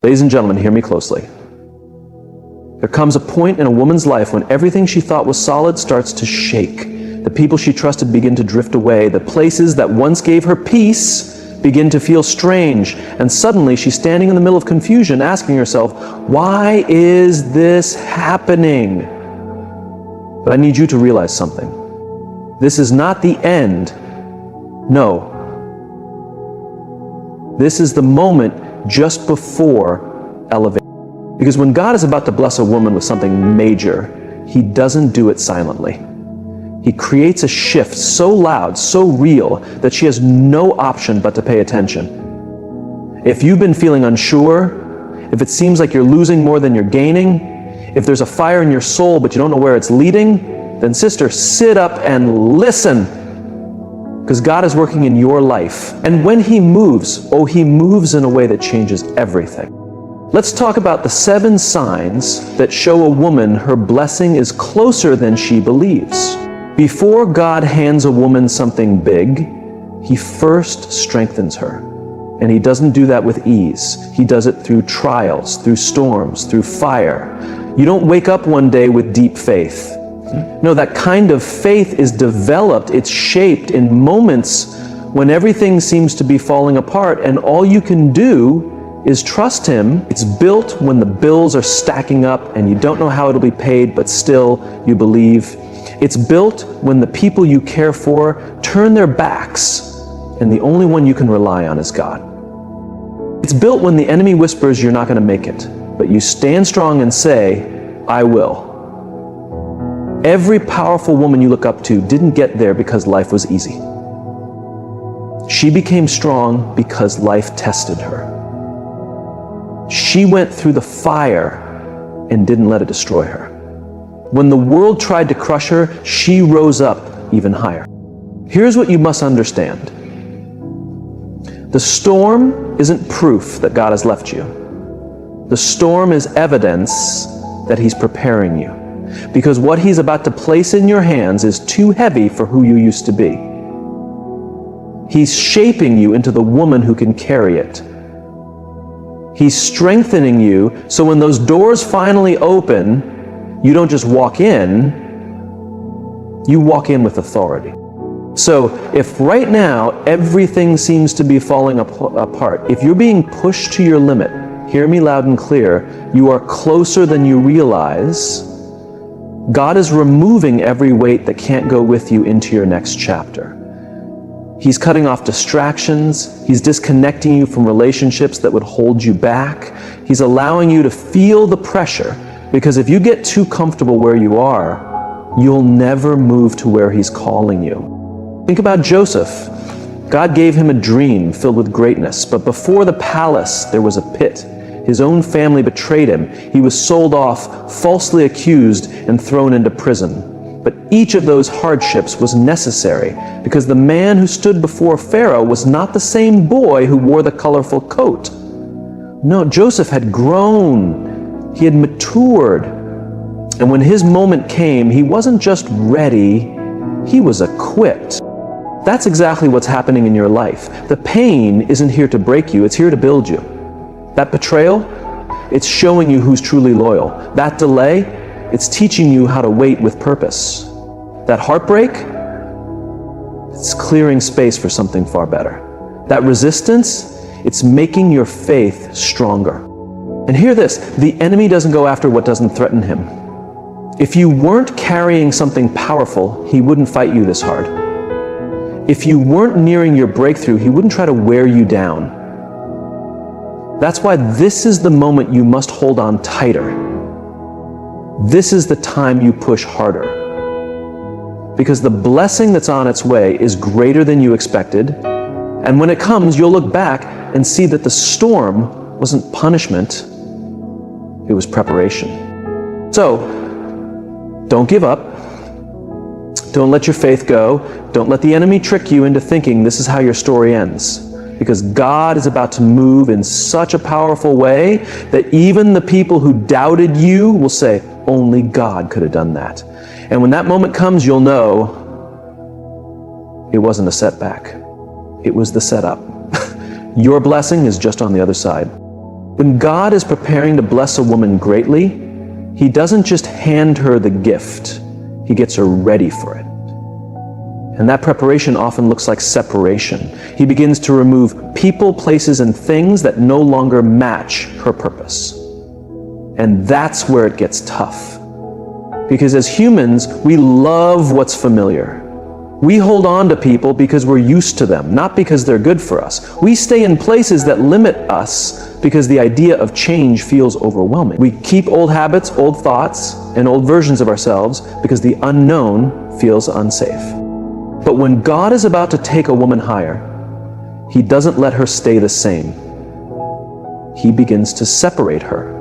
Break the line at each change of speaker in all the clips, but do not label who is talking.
Ladies and gentlemen, hear me closely. There comes a point in a woman's life when everything she thought was solid starts to shake. The people she trusted begin to drift away. The places that once gave her peace begin to feel strange. And suddenly she's standing in the middle of confusion, asking herself, why is this happening? But I need you to realize something. This is not the end. No. This is the moment just before elevation. Because when God is about to bless a woman with something major, He doesn't do it silently. He creates a shift so loud, so real, that she has no option but to pay attention. If you've been feeling unsure, if it seems like you're losing more than you're gaining, if there's a fire in your soul but you don't know where it's leading, then sister, sit up and listen. Because God is working in your life. And when He moves, He moves in a way that changes everything. Let's talk about the 7 signs that show a woman her blessing is closer than she believes. Before God hands a woman something big, He first strengthens her. And He doesn't do that with ease. He does it through trials, through storms, through fire. You don't wake up one day with deep faith. No, that kind of faith is developed, it's shaped in moments when everything seems to be falling apart and all you can do is trust Him. It's built when the bills are stacking up and you don't know how it'll be paid, but still you believe. It's built when the people you care for turn their backs and the only one you can rely on is God. It's built when the enemy whispers you're not going to make it, but you stand strong and say, I will. Every powerful woman you look up to didn't get there because life was easy. She became strong because life tested her. She went through the fire and didn't let it destroy her. When the world tried to crush her, she rose up even higher. Here's what you must understand. The storm isn't proof that God has left you. The storm is evidence that He's preparing you. Because what He's about to place in your hands is too heavy for who you used to be. He's shaping you into the woman who can carry it. He's strengthening you so when those doors finally open, you don't just walk in, you walk in with authority. So if right now everything seems to be falling apart, if you're being pushed to your limit, hear me loud and clear, you are closer than you realize. God is removing every weight that can't go with you into your next chapter. He's cutting off distractions. He's disconnecting you from relationships that would hold you back. He's allowing you to feel the pressure, because if you get too comfortable where you are, you'll never move to where He's calling you. Think about Joseph. God gave him a dream filled with greatness, but before the palace there was a pit. His own family betrayed him. He was sold off, falsely accused, and thrown into prison. But each of those hardships was necessary because the man who stood before Pharaoh was not the same boy who wore the colorful coat. No, Joseph had grown. He had matured. And when his moment came, he wasn't just ready, he was equipped. That's exactly what's happening in your life. The pain isn't here to break you, it's here to build you. That betrayal, it's showing you who's truly loyal. That delay, it's teaching you how to wait with purpose. That heartbreak, it's clearing space for something far better. That resistance, it's making your faith stronger. And hear this, the enemy doesn't go after what doesn't threaten him. If you weren't carrying something powerful, he wouldn't fight you this hard. If you weren't nearing your breakthrough, he wouldn't try to wear you down. That's why this is the moment you must hold on tighter. This is the time you push harder. Because the blessing that's on its way is greater than you expected. And when it comes, you'll look back and see that the storm wasn't punishment, it was preparation. So, don't give up. Don't let your faith go. Don't let the enemy trick you into thinking this is how your story ends. Because God is about to move in such a powerful way that even the people who doubted you will say, only God could have done that. And when that moment comes, you'll know it wasn't a setback. It was the setup. Your blessing is just on the other side. When God is preparing to bless a woman greatly, He doesn't just hand her the gift, He gets her ready for it. And that preparation often looks like separation. He begins to remove people, places, and things that no longer match her purpose. And that's where it gets tough. Because as humans, we love what's familiar. We hold on to people because we're used to them, not because they're good for us. We stay in places that limit us because the idea of change feels overwhelming. We keep old habits, old thoughts, and old versions of ourselves because the unknown feels unsafe. But when God is about to take a woman higher, He doesn't let her stay the same. He begins to separate her.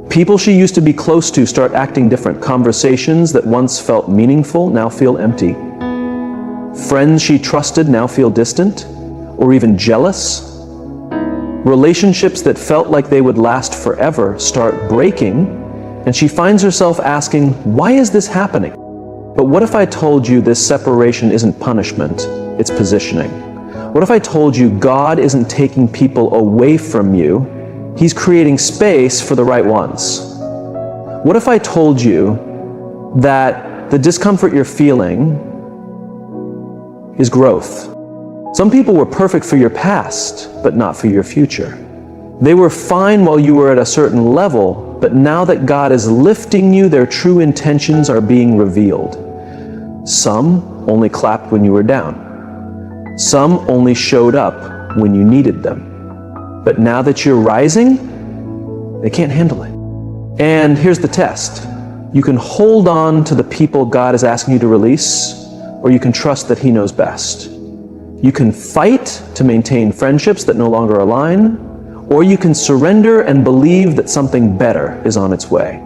People she used to be close to start acting different. Conversations that once felt meaningful now feel empty. Friends she trusted now feel distant or even jealous. Relationships that felt like they would last forever start breaking, and she finds herself asking, why is this happening? But what if I told you this separation isn't punishment, it's positioning? What if I told you God isn't taking people away from you, He's creating space for the right ones? What if I told you that the discomfort you're feeling is growth? Some people were perfect for your past, but not for your future. They were fine while you were at a certain level, but now that God is lifting you, their true intentions are being revealed. Some only clapped when you were down. Some only showed up when you needed them. But now that you're rising, they can't handle it. And here's the test. You can hold on to the people God is asking you to release, or you can trust that He knows best. You can fight to maintain friendships that no longer align, or you can surrender and believe that something better is on its way.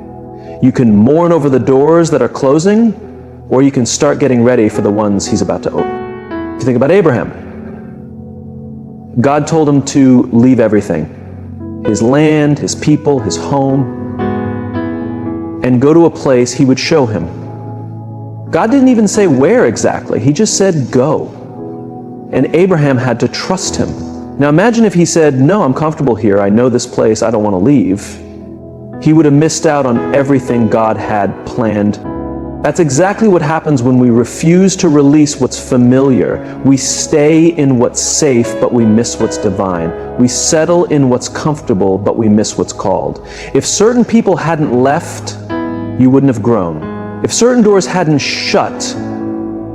You can mourn over the doors that are closing, or you can start getting ready for the ones He's about to open. If you think about Abraham, God told him to leave everything, his land, his people, his home, and go to a place He would show him. God didn't even say where exactly, He just said go. And Abraham had to trust Him. Now imagine if he said, no, I'm comfortable here, I know this place, I don't want to leave. He would have missed out on everything God had planned. That's exactly what happens when we refuse to release what's familiar. We stay in what's safe, but we miss what's divine. We settle in what's comfortable, but we miss what's called. If certain people hadn't left, you wouldn't have grown. If certain doors hadn't shut,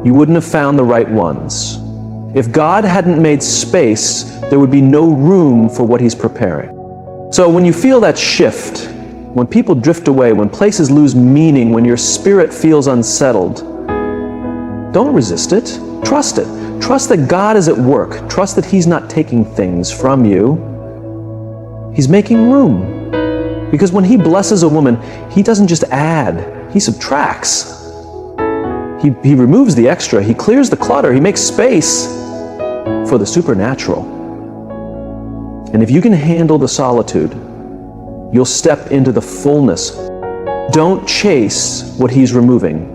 you wouldn't have found the right ones. If God hadn't made space, there would be no room for what He's preparing. So when you feel that shift, when people drift away, when places lose meaning, when your spirit feels unsettled, don't resist it. Trust it. Trust that God is at work. Trust that He's not taking things from you. He's making room. Because when He blesses a woman, He doesn't just add, He subtracts. He removes the extra. He clears the clutter. He makes space for the supernatural. And if you can handle the solitude, you'll step into the fullness. Don't chase what He's removing.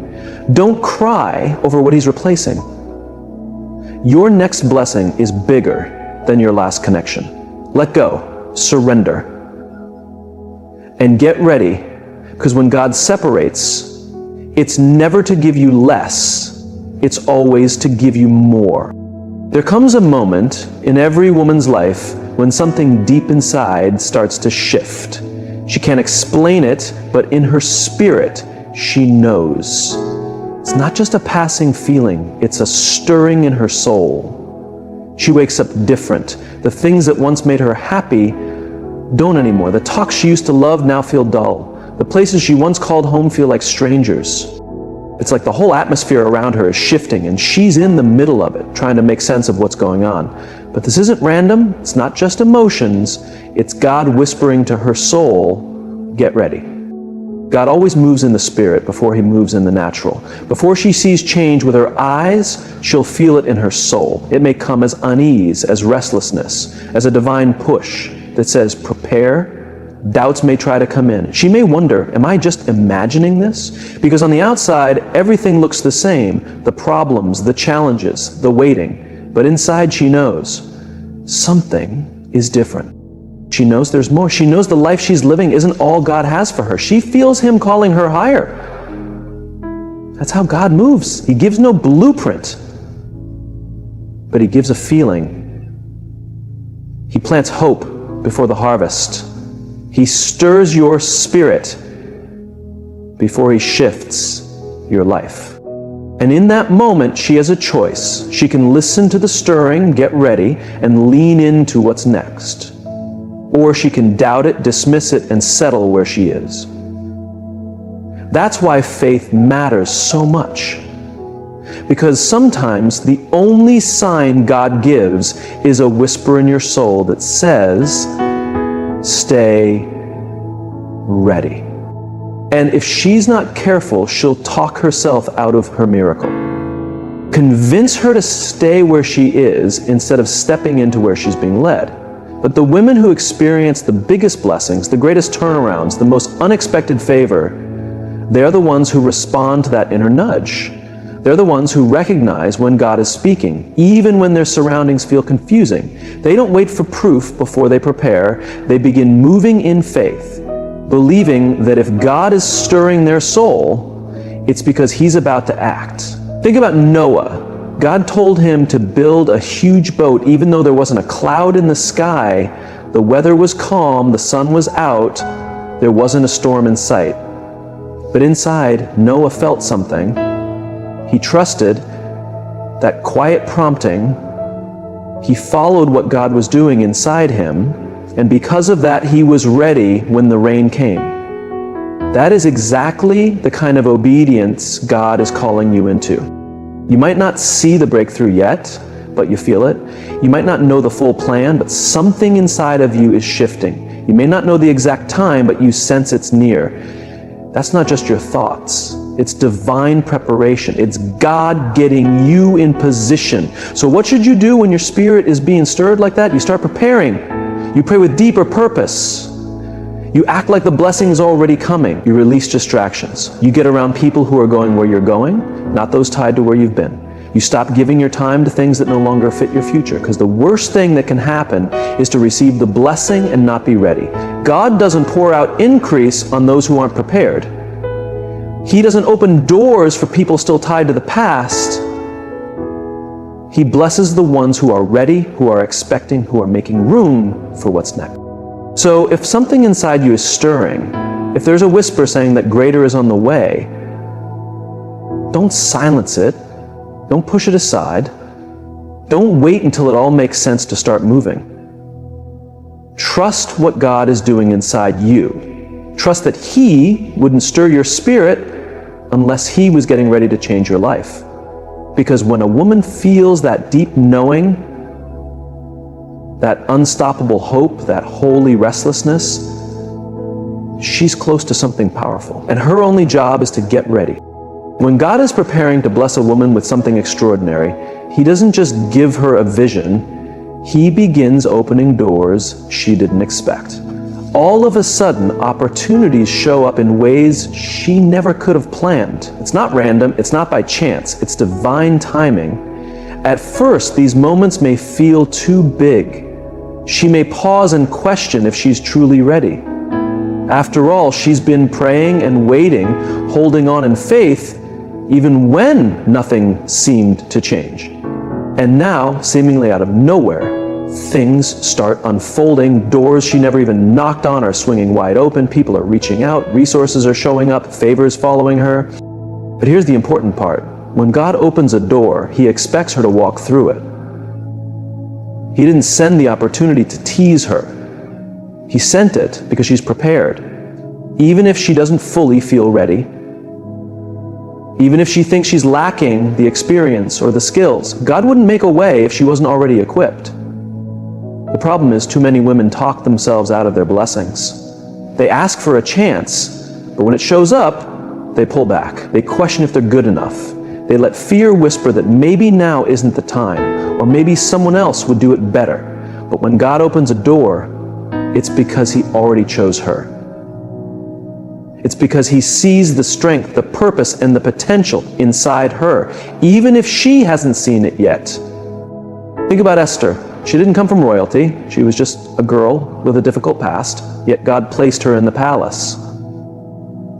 Don't cry over what He's replacing. Your next blessing is bigger than your last connection. Let go. Surrender. And get ready, because when God separates, it's never to give you less. It's always to give you more. There comes a moment in every woman's life when something deep inside starts to shift. She can't explain it, but in her spirit, she knows. It's not just a passing feeling, it's a stirring in her soul. She wakes up different. The things that once made her happy don't anymore. The talks she used to love now feel dull. The places she once called home feel like strangers. It's like the whole atmosphere around her is shifting, and she's in the middle of it, trying to make sense of what's going on. But this isn't random. It's not just emotions. It's God whispering to her soul, get ready. God always moves in the spirit before He moves in the natural. Before she sees change with her eyes, she'll feel it in her soul. It may come as unease, as restlessness, as a divine push that says, prepare. Doubts may try to come in. She may wonder, am I just imagining this? Because on the outside, everything looks the same. The problems, the challenges, the waiting. But inside she knows something is different. She knows there's more. She knows the life she's living isn't all God has for her. She feels him calling her higher. That's how God moves. He gives no blueprint, but he gives a feeling. He plants hope before the harvest. He stirs your spirit before he shifts your life. And in that moment, she has a choice. She can listen to the stirring, get ready, and lean into what's next. Or she can doubt it, dismiss it, and settle where she is. That's why faith matters so much. Because sometimes the only sign God gives is a whisper in your soul that says, stay ready. And if she's not careful, she'll talk herself out of her miracle. Convince her to stay where she is instead of stepping into where she's being led. But the women who experience the biggest blessings, the greatest turnarounds, the most unexpected favor, they're the ones who respond to that inner nudge. They're the ones who recognize when God is speaking, even when their surroundings feel confusing. They don't wait for proof before they prepare. They begin moving in faith, believing that if God is stirring their soul, it's because he's about to act. Think about Noah. God told him to build a huge boat even though there wasn't a cloud in the sky, the weather was calm, the sun was out, there wasn't a storm in sight. But inside, Noah felt something. He trusted that quiet prompting. He followed what God was doing inside him, and because of that, he was ready when the rain came. That is exactly the kind of obedience God is calling you into. You might not see the breakthrough yet, but you feel it. You might not know the full plan, but something inside of you is shifting. You may not know the exact time, but you sense it's near. That's not just your thoughts. It's divine preparation. It's God getting you in position. So what should you do when your spirit is being stirred like that? You start preparing. You pray with deeper purpose. You act like the blessing is already coming. You release distractions. You get around people who are going where you're going, not those tied to where you've been. You stop giving your time to things that no longer fit your future, because the worst thing that can happen is to receive the blessing and not be ready. God doesn't pour out increase on those who aren't prepared. He doesn't open doors for people still tied to the past. He blesses the ones who are ready, who are expecting, who are making room for what's next. So if something inside you is stirring, if there's a whisper saying that greater is on the way, don't silence it. Don't push it aside. Don't wait until it all makes sense to start moving. Trust what God is doing inside you. Trust that He wouldn't stir your spirit unless He was getting ready to change your life. Because when a woman feels that deep knowing, that unstoppable hope, that holy restlessness, she's close to something powerful. And her only job is to get ready. When God is preparing to bless a woman with something extraordinary, He doesn't just give her a vision, He begins opening doors she didn't expect. All of a sudden, opportunities show up in ways she never could have planned. It's not random, it's not by chance, it's divine timing. At first, these moments may feel too big. She may pause and question if she's truly ready. After all, she's been praying and waiting, holding on in faith, even when nothing seemed to change. And now, seemingly out of nowhere, things start unfolding. Doors she never even knocked on are swinging wide open. People are reaching out. Resources are showing up. Favors following her. But here's the important part. When God opens a door, He expects her to walk through it. He didn't send the opportunity to tease her. He sent it because she's prepared. Even if she doesn't fully feel ready, even if she thinks she's lacking the experience or the skills, God wouldn't make a way if she wasn't already equipped. The problem is too many women talk themselves out of their blessings. They ask for a chance, but when it shows up, they pull back. They question if they're good enough. They let fear whisper that maybe now isn't the time, or maybe someone else would do it better. But when God opens a door, it's because He already chose her. It's because He sees the strength, the purpose, and the potential inside her, even if she hasn't seen it yet. Think about Esther. She didn't come from royalty. She was just a girl with a difficult past, yet God placed her in the palace.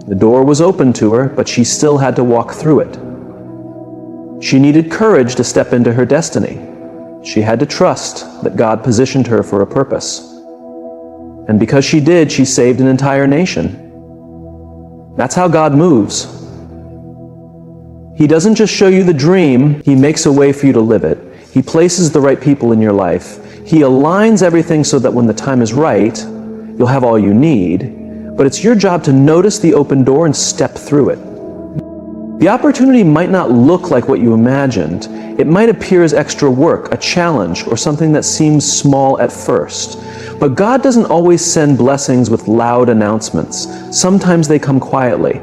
The door was open to her, but she still had to walk through it. She needed courage to step into her destiny. She had to trust that God positioned her for a purpose. And because she did, she saved an entire nation. That's how God moves. He doesn't just show you the dream, He makes a way for you to live it. He places the right people in your life. He aligns everything so that when the time is right, you'll have all you need. But it's your job to notice the open door and step through it. The opportunity might not look like what you imagined. It might appear as extra work, a challenge, or something that seems small at first. But God doesn't always send blessings with loud announcements. Sometimes they come quietly.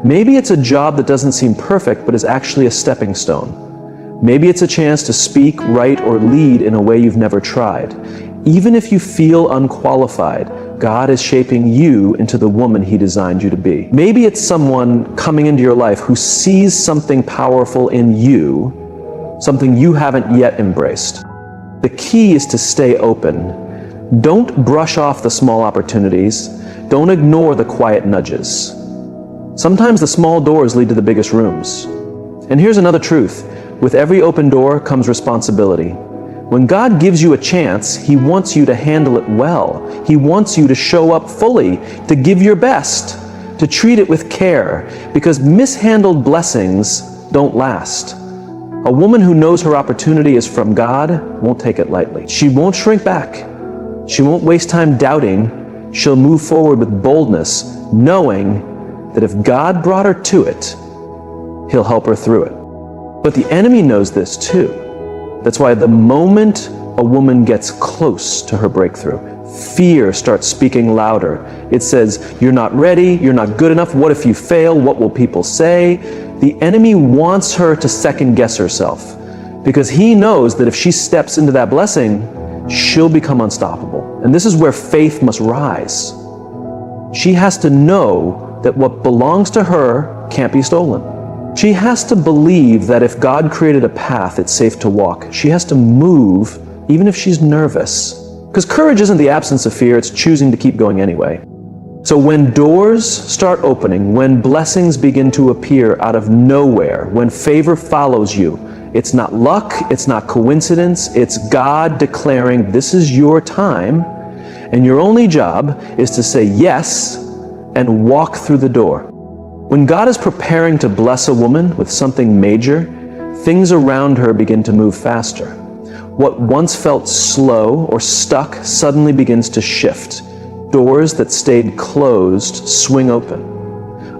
Maybe it's a job that doesn't seem perfect, but is actually a stepping stone. Maybe it's a chance to speak, write, or lead in a way you've never tried. Even if you feel unqualified, God is shaping you into the woman He designed you to be. Maybe it's someone coming into your life who sees something powerful in you, something you haven't yet embraced. The key is to stay open. Don't brush off the small opportunities. Don't ignore the quiet nudges. Sometimes the small doors lead to the biggest rooms. And here's another truth. With every open door comes responsibility. When God gives you a chance, He wants you to handle it well. He wants you to show up fully, to give your best, to treat it with care, because mishandled blessings don't last. A woman who knows her opportunity is from God won't take it lightly. She won't shrink back. She won't waste time doubting. She'll move forward with boldness, knowing that if God brought her to it, He'll help her through it. But the enemy knows this too. That's why the moment a woman gets close to her breakthrough, fear starts speaking louder. It says, you're not ready, you're not good enough, what if you fail, what will people say? The enemy wants her to second guess herself because he knows that if she steps into that blessing, she'll become unstoppable. And this is where faith must rise. She has to know that what belongs to her can't be stolen. She has to believe that if God created a path, it's safe to walk. She has to move even if she's nervous. Because courage isn't the absence of fear, it's choosing to keep going anyway. So when doors start opening, when blessings begin to appear out of nowhere, when favor follows you, it's not luck, it's not coincidence, it's God declaring this is your time, and your only job is to say yes and walk through the door. When God is preparing to bless a woman with something major, things around her begin to move faster. What once felt slow or stuck suddenly begins to shift. Doors that stayed closed swing open.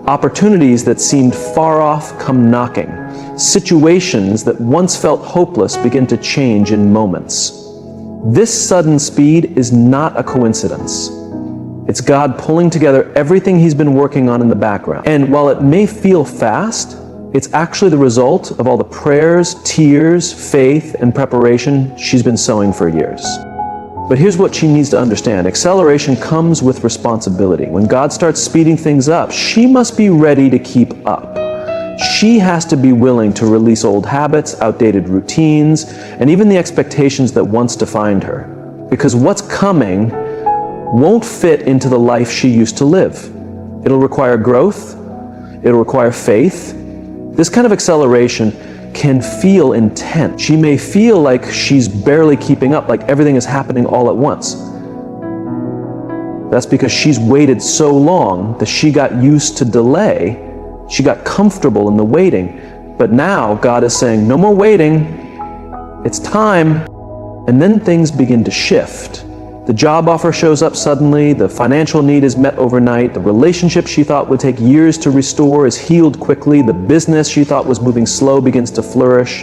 Opportunities that seemed far off come knocking. Situations that once felt hopeless begin to change in moments. This sudden speed is not a coincidence. It's God pulling together everything He's been working on in the background. And while it may feel fast, it's actually the result of all the prayers, tears, faith, and preparation she's been sowing for years. But here's what she needs to understand. Acceleration comes with responsibility. When God starts speeding things up, she must be ready to keep up. She has to be willing to release old habits, outdated routines, and even the expectations that once defined her. Because what's coming won't fit into the life she used to live. It'll require growth. It'll require faith. This kind of acceleration can feel intense. She may feel like she's barely keeping up, like everything is happening all at once. That's because she's waited so long that she got used to delay. She got comfortable in the waiting. But now God is saying, no more waiting. It's time. And then things begin to shift. The job offer shows up suddenly, the financial need is met overnight, the relationship she thought would take years to restore is healed quickly, the business she thought was moving slow begins to flourish,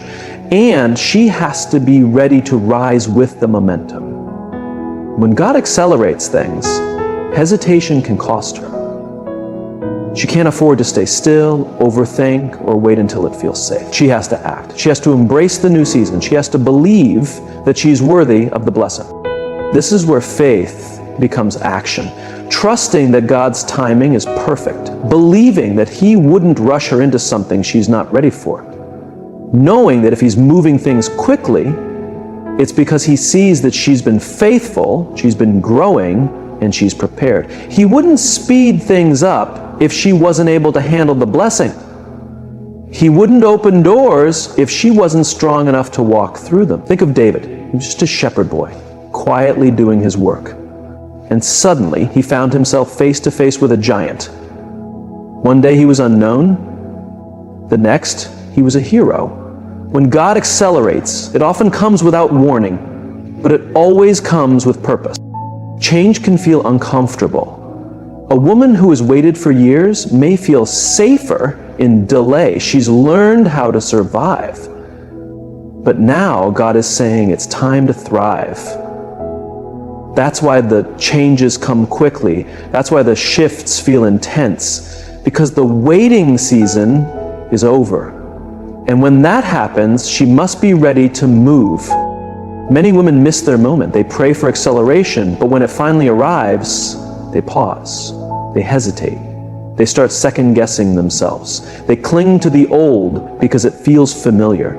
and she has to be ready to rise with the momentum. When God accelerates things, hesitation can cost her. She can't afford to stay still, overthink, or wait until it feels safe. She has to act. She has to embrace the new season. She has to believe that she's worthy of the blessing. This is where faith becomes action. Trusting that God's timing is perfect. Believing that He wouldn't rush her into something she's not ready for. Knowing that if He's moving things quickly, It's because he sees that she's been faithful, she's been growing, and she's prepared. He wouldn't speed things up if she wasn't able to handle the blessing. He wouldn't open doors if she wasn't strong enough to walk through them. Think of David. He was just a shepherd boy, quietly doing his work. And suddenly, he found himself face to face with a giant. One day he was unknown. The next, he was a hero. When God accelerates, it often comes without warning, but it always comes with purpose. Change can feel uncomfortable. A woman who has waited for years may feel safer in delay. She's learned how to survive. But now God is saying it's time to thrive. That's why the changes come quickly. That's why the shifts feel intense, because the waiting season is over. And when that happens, she must be ready to move. Many women miss their moment. They pray for acceleration, but when it finally arrives, they pause. They hesitate. They start second-guessing themselves. They cling to the old because it feels familiar.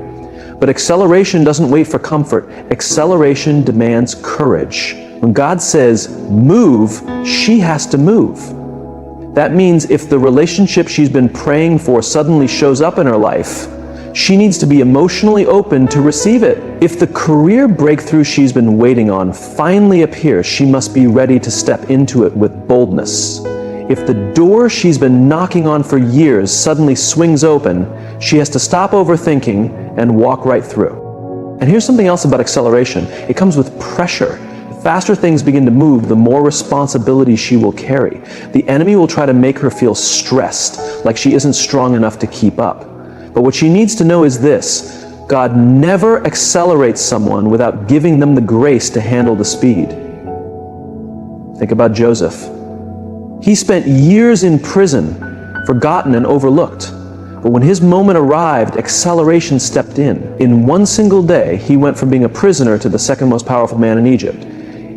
But acceleration doesn't wait for comfort. Acceleration demands courage. When God says, move, she has to move. That means if the relationship she's been praying for suddenly shows up in her life, she needs to be emotionally open to receive it. If the career breakthrough she's been waiting on finally appears, she must be ready to step into it with boldness. If the door she's been knocking on for years suddenly swings open, she has to stop overthinking and walk right through. And here's something else about acceleration. It comes with pressure. The faster things begin to move, the more responsibility she will carry. The enemy will try to make her feel stressed, like she isn't strong enough to keep up. But what she needs to know is this: God never accelerates someone without giving them the grace to handle the speed. Think about Joseph. He spent years in prison, forgotten and overlooked. But when his moment arrived, acceleration stepped in. In one single day, he went from being a prisoner to the second most powerful man in Egypt.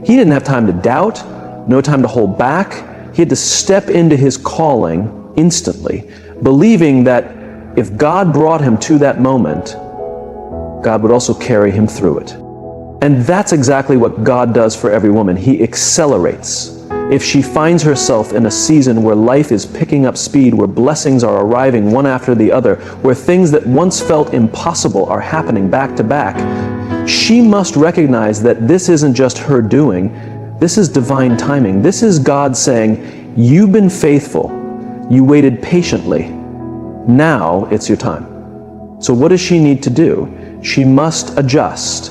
He didn't have time to doubt, no time to hold back. He had to step into his calling instantly, believing that if God brought him to that moment, God would also carry him through it. And that's exactly what God does for every woman. He accelerates. If she finds herself in a season where life is picking up speed, where blessings are arriving one after the other, where things that once felt impossible are happening back to back, she must recognize that this isn't just her doing. This is divine timing. This is God saying, you've been faithful. You waited patiently. Now it's your time. So what does she need to do? She must adjust.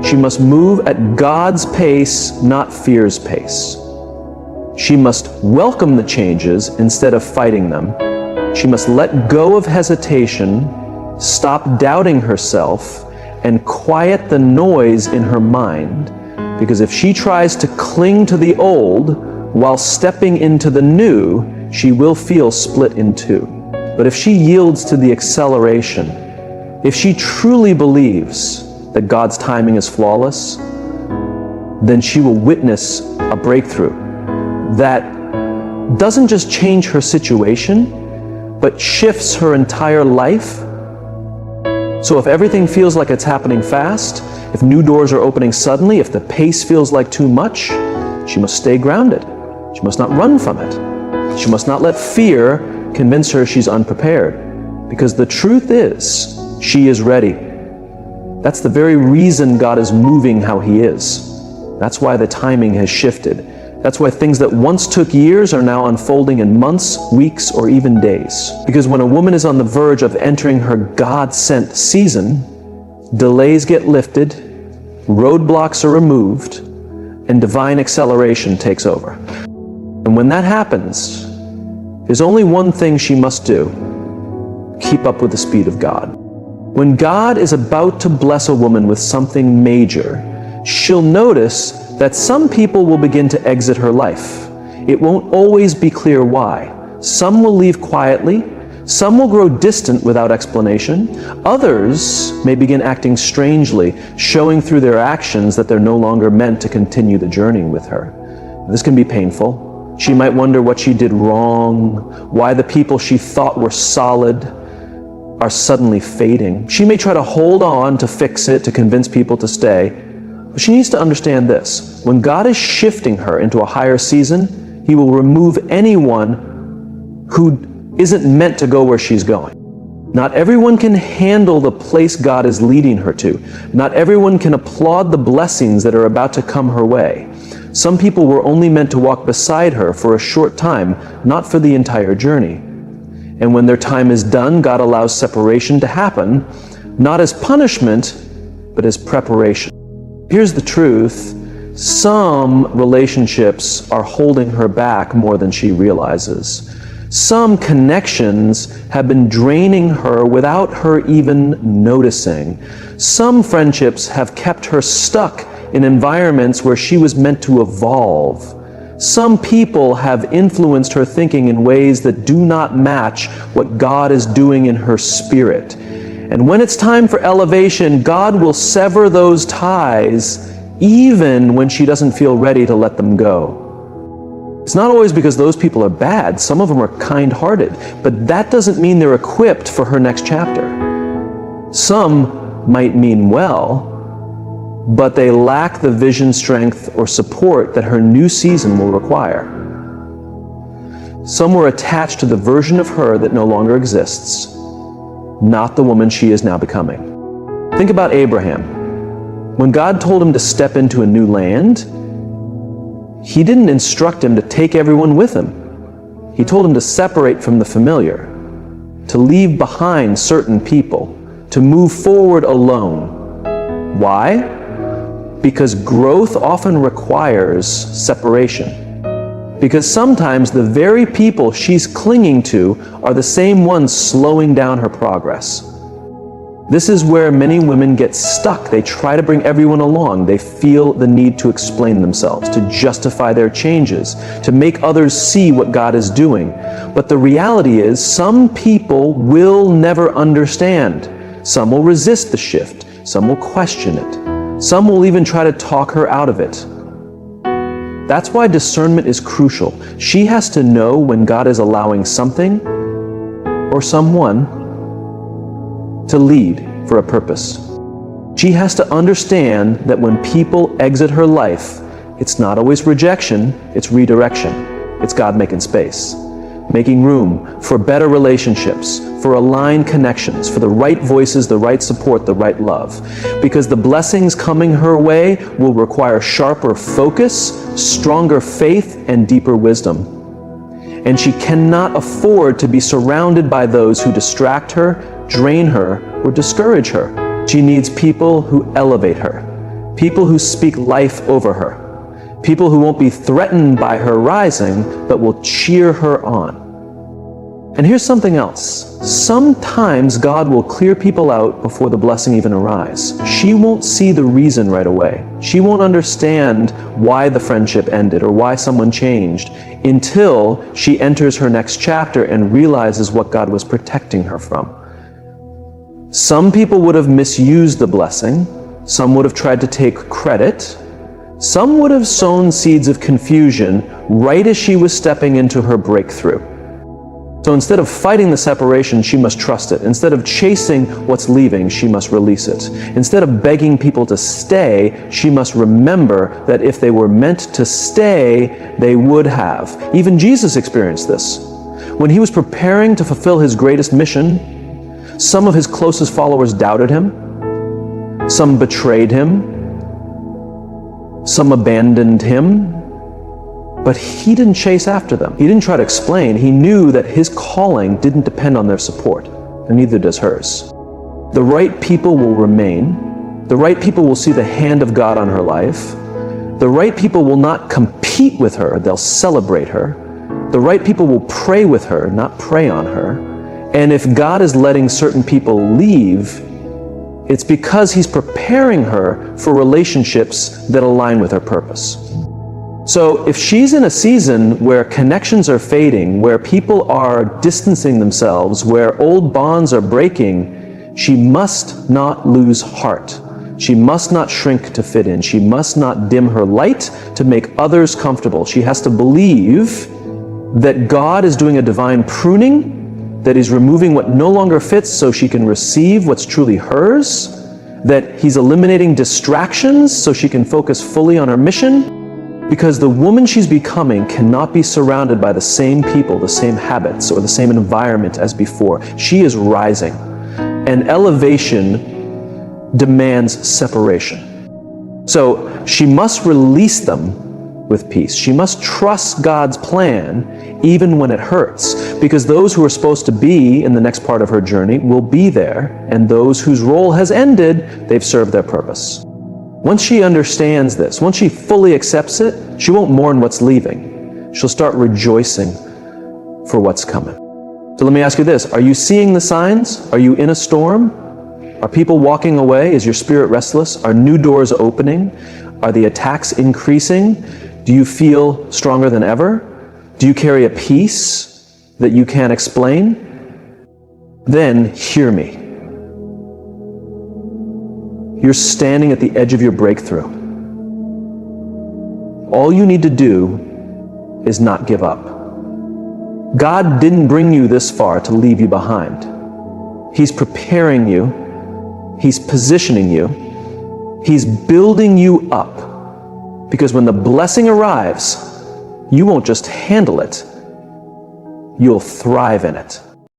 She must move at God's pace, not fear's pace. She must welcome the changes instead of fighting them. She must let go of hesitation, stop doubting herself, and quiet the noise in her mind. Because if she tries to cling to the old while stepping into the new, she will feel split in two. But if she yields to the acceleration, if she truly believes that God's timing is flawless, then she will witness a breakthrough that doesn't just change her situation, but shifts her entire life. So if everything feels like it's happening fast, if new doors are opening suddenly, if the pace feels like too much, she must stay grounded. She must not run from it. She must not let fear convince her she's unprepared. Because the truth is, she is ready. That's the very reason God is moving how He is. That's why the timing has shifted. That's why things that once took years are now unfolding in months, weeks, or even days. Because when a woman is on the verge of entering her God-sent season, delays get lifted, roadblocks are removed, and divine acceleration takes over. And when that happens, there's only one thing she must do: keep up with the speed of God. When God is about to bless a woman with something major, she'll notice that some people will begin to exit her life. It won't always be clear why. Some will leave quietly, some will grow distant without explanation, others may begin acting strangely, showing through their actions that they're no longer meant to continue the journey with her. This can be painful. She might wonder what she did wrong, why the people she thought were solid are suddenly fading. She may try to hold on to fix it, to convince people to stay, But she needs to understand this. When God is shifting her into a higher season, He will remove anyone who isn't meant to go where she's going. Not everyone can handle the place God is leading her to. Not everyone can applaud the blessings that are about to come her way. Some people were only meant to walk beside her for a short time, not for the entire journey. And when their time is done, God allows separation to happen, not as punishment, but as preparation. Here's the truth. Some relationships are holding her back more than she realizes. Some connections have been draining her without her even noticing. Some friendships have kept her stuck in environments where she was meant to evolve. Some people have influenced her thinking in ways that do not match what God is doing in her spirit. And when it's time for elevation, God will sever those ties even when she doesn't feel ready to let them go. It's not always because those people are bad. Some of them are kind-hearted, but that doesn't mean they're equipped for her next chapter. Some might mean well, but they lack the vision, strength, or support that her new season will require. Some were attached to the version of her that no longer exists, not the woman she is now becoming. Think about Abraham. When God told him to step into a new land, He didn't instruct him to take everyone with him. He told him to separate from the familiar, to leave behind certain people, to move forward alone. Why? Because growth often requires separation. Because sometimes the very people she's clinging to are the same ones slowing down her progress. This is where many women get stuck. They try to bring everyone along. They feel the need to explain themselves, to justify their changes, to make others see what God is doing. But the reality is, some people will never understand. Some will resist the shift. Some will question it. Some will even try to talk her out of it. That's why discernment is crucial. She has to know when God is allowing something or someone to lead for a purpose. She has to understand that when people exit her life, it's not always rejection, it's redirection. It's God making space, making room for better relationships, for aligned connections, for the right voices, the right support, the right love. Because the blessings coming her way will require sharper focus, stronger faith, and deeper wisdom. And she cannot afford to be surrounded by those who distract her, drain her, or discourage her. She needs people who elevate her, people who speak life over her, people who won't be threatened by her rising, but will cheer her on. And here's something else. Sometimes God will clear people out before the blessing even arrives. She won't see the reason right away. She won't understand why the friendship ended or why someone changed until she enters her next chapter and realizes what God was protecting her from. Some people would have misused the blessing. Some would have tried to take credit. Some would have sown seeds of confusion right as she was stepping into her breakthrough. So instead of fighting the separation, she must trust it. Instead of chasing what's leaving, she must release it. Instead of begging people to stay, she must remember that if they were meant to stay, they would have. Even Jesus experienced this. When he was preparing to fulfill his greatest mission, some of his closest followers doubted him. Some betrayed him. Some abandoned him. But he didn't chase after them. He didn't try to explain. He knew that his calling didn't depend on their support, and neither does hers. The right people will remain. The right people will see the hand of God on her life. The right people will not compete with her, they'll celebrate her. The right people will pray with her, not prey on her. And if God is letting certain people leave, it's because he's preparing her for relationships that align with her purpose. So if she's in a season where connections are fading, where people are distancing themselves, where old bonds are breaking, she must not lose heart. She must not shrink to fit in. She must not dim her light to make others comfortable. She has to believe that God is doing a divine pruning, that he's removing what no longer fits so she can receive what's truly hers, that he's eliminating distractions so she can focus fully on her mission, because the woman she's becoming cannot be surrounded by the same people, the same habits, or the same environment as before. She is rising, and elevation demands separation. So she must release them with peace. She must trust God's plan even when it hurts, because those who are supposed to be in the next part of her journey will be there, and those whose role has ended, they've served their purpose. Once she understands this, once she fully accepts it, she won't mourn what's leaving. She'll start rejoicing for what's coming. So let me ask you this: are you seeing the signs? Are you in a storm? Are people walking away? Is your spirit restless? Are new doors opening? Are the attacks increasing? Do you feel stronger than ever? Do you carry a peace that you can't explain? Then hear me. You're standing at the edge of your breakthrough. All you need to do is not give up. God didn't bring you this far to leave you behind. He's preparing you. He's positioning you. He's building you up. Because when the blessing arrives, you won't just handle it, you'll thrive in it.